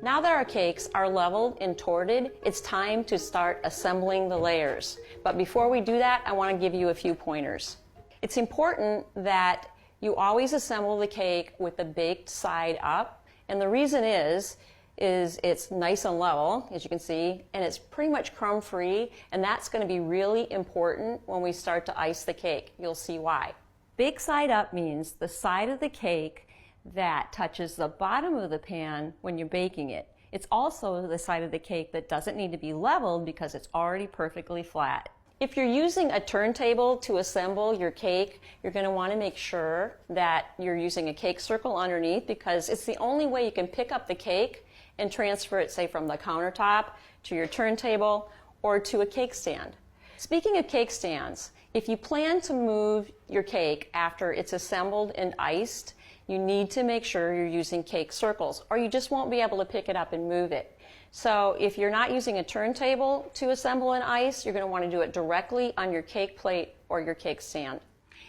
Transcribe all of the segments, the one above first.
Now that our cakes are leveled and torted, it's time to start assembling the layers. But before we do that, I want to give you a few pointers. It's important that you always assemble the cake with the baked side up, and the reason is it's nice and level, as you can see, and it's pretty much crumb free, and that's going to be really important when we start to ice the cake. You'll see why. Bake side up means the side of the cake that touches the bottom of the pan when you're baking it. It's also the side of the cake that doesn't need to be leveled because it's already perfectly flat. If you're using a turntable to assemble your cake, you're going to want to make sure that you're using a cake circle underneath, because it's the only way you can pick up the cake and transfer it, say, from the countertop to your turntable or to a cake stand. Speaking of cake stands, if you plan to move your cake after it's assembled and iced, you need to make sure you're using cake circles, or you just won't be able to pick it up and move it. So if you're not using a turntable to assemble and ice, you're going to want to do it directly on your cake plate or your cake stand.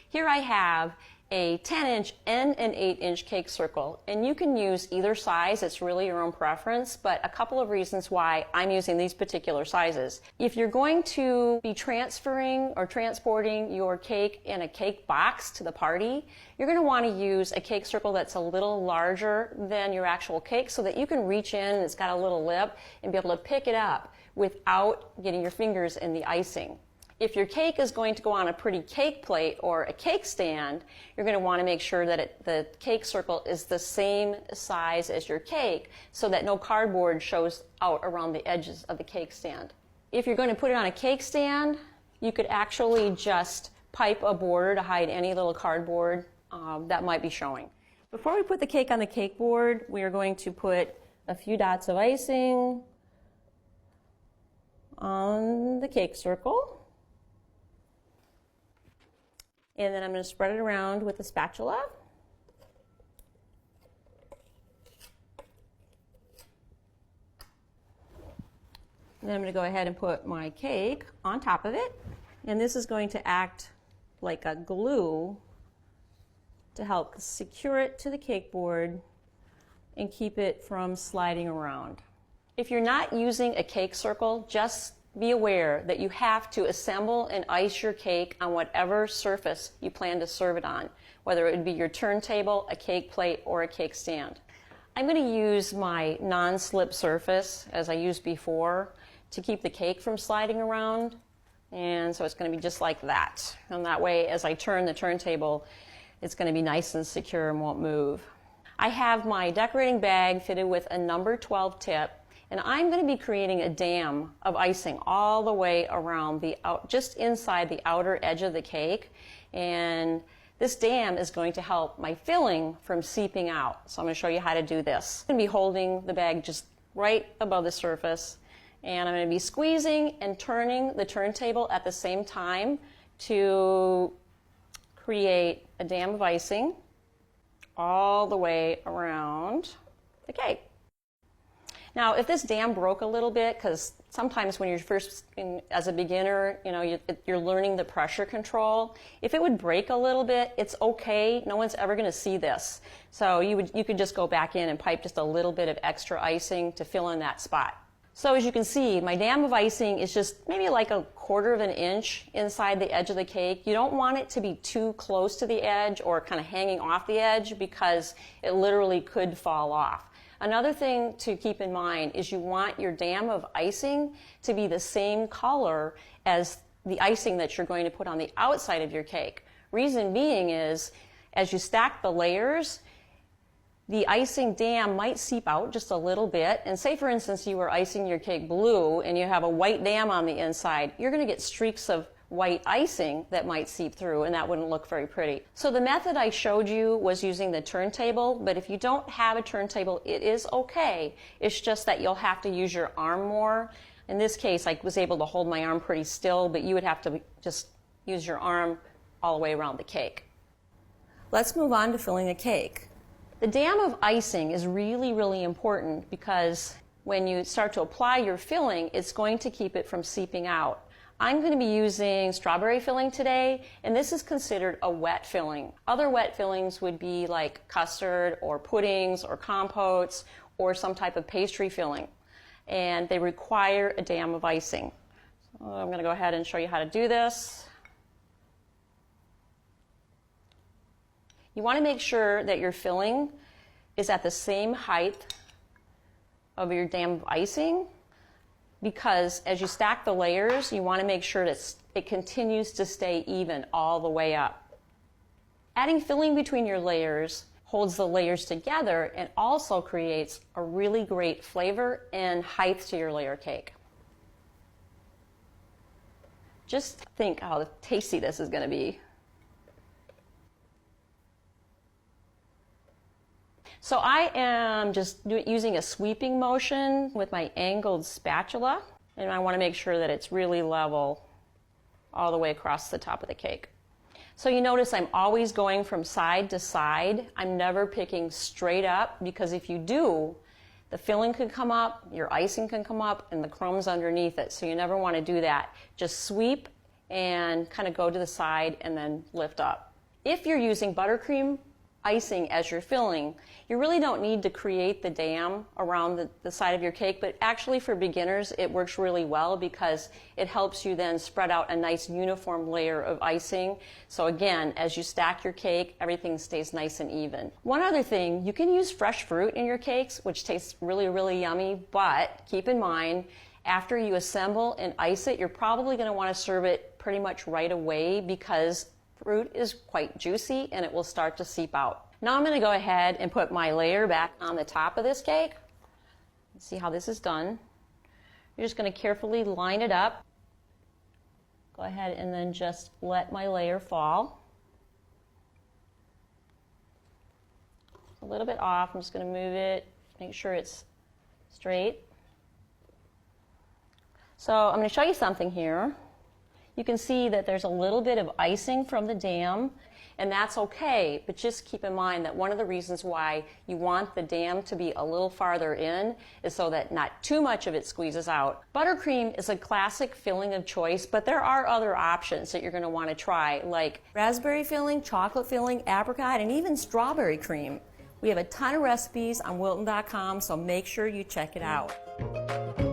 Here I have a 10-inch and an 8-inch cake circle, and you can use either size. It's really your own preference, but a couple of reasons why I'm using these particular sizes. If you're going to be transferring or transporting your cake in a cake box to the party, you're going to want to use a cake circle that's a little larger than your actual cake so that you can reach in and it's got a little lip and be able to pick it up without getting your fingers in the icing. If your cake is going to go on a pretty cake plate or a cake stand, you're going to want to make sure that the cake circle is the same size as your cake so that no cardboard shows out around the edges of the cake stand. If you're going to put it on a cake stand, you could actually just pipe a border to hide any little cardboard that might be showing. Before we put the cake on the cake board, we are going to put a few dots of icing on the cake circle. And then I'm going to spread it around with a spatula. And then I'm going to go ahead and put my cake on top of it. And this is going to act like a glue to help secure it to the cake board and keep it from sliding around. If you're not using a cake circle, just be aware that you have to assemble and ice your cake on whatever surface you plan to serve it on, whether it would be your turntable, a cake plate, or a cake stand. I'm going to use my non-slip surface, as I used before, to keep the cake from sliding around. And so it's going to be just like that. And that way, as I turn the turntable, it's going to be nice and secure and won't move. I have my decorating bag fitted with a number 12 tip. And I'm going to be creating a dam of icing all the way around just inside the outer edge of the cake. And this dam is going to help my filling from seeping out. So I'm going to show you how to do this. I'm going to be holding the bag just right above the surface. And I'm going to be squeezing and turning the turntable at the same time to create a dam of icing all the way around the cake. Now, if this dam broke a little bit, because sometimes when you're first, as a beginner, you're learning the pressure control. If it would break a little bit, it's okay. No one's ever going to see this. So you could just go back in and pipe just a little bit of extra icing to fill in that spot. So as you can see, my dam of icing is just maybe like a 1/4 of an inch inside the edge of the cake. You don't want it to be too close to the edge or kind of hanging off the edge because it literally could fall off. Another thing to keep in mind is you want your dam of icing to be the same color as the icing that you're going to put on the outside of your cake. Reason being is, as you stack the layers, the icing dam might seep out just a little bit. And say, for instance, you were icing your cake blue and you have a white dam on the inside, you're going to get streaks of white icing that might seep through, and that wouldn't look very pretty. So the method I showed you was using the turntable, but if you don't have a turntable, it is okay. It's just that you'll have to use your arm more. In this case, I was able to hold my arm pretty still, but you would have to just use your arm all the way around the cake. Let's move on to filling the cake. The dam of icing is really, really important because when you start to apply your filling, it's going to keep it from seeping out. I'm going to be using strawberry filling today, and this is considered a wet filling. Other wet fillings would be like custard or puddings or compotes or some type of pastry filling, and they require a dam of icing. So I'm going to go ahead and show you how to do this. You want to make sure that your filling is at the same height of your dam of icing, because as you stack the layers, you want to make sure that it continues to stay even all the way up. Adding filling between your layers holds the layers together and also creates a really great flavor and height to your layer cake. Just think how tasty this is going to be. So I am just using a sweeping motion with my angled spatula, and I want to make sure that it's really level all the way across the top of the cake. So you notice I'm always going from side to side. I'm never picking straight up, because if you do, the filling could come up, your icing can come up, and the crumbs underneath it. So you never want to do that. Just sweep and kind of go to the side and then lift up. If you're using buttercream icing as your filling, you really don't need to create the dam around the side of your cake, but actually for beginners it works really well because it helps you then spread out a nice uniform layer of icing. So again, as you stack your cake, everything stays nice and even. One other thing, you can use fresh fruit in your cakes, which tastes really, really yummy, but keep in mind, after you assemble and ice it, you're probably going to want to serve it pretty much right away, because fruit is quite juicy and it will start to seep out. Now I'm going to go ahead and put my layer back on the top of this cake. Let's see how this is done. You're just going to carefully line it up. Go ahead and then just let my layer fall. A little bit off. I'm just going to move it, make sure it's straight. So I'm going to show you something here. You can see that there's a little bit of icing from the dam, and that's okay, but just keep in mind that one of the reasons why you want the dam to be a little farther in is so that not too much of it squeezes out. Buttercream is a classic filling of choice, but there are other options that you're going to want to try, like raspberry filling, chocolate filling, apricot, and even strawberry cream. We have a ton of recipes on Wilton.com, so make sure you check it out.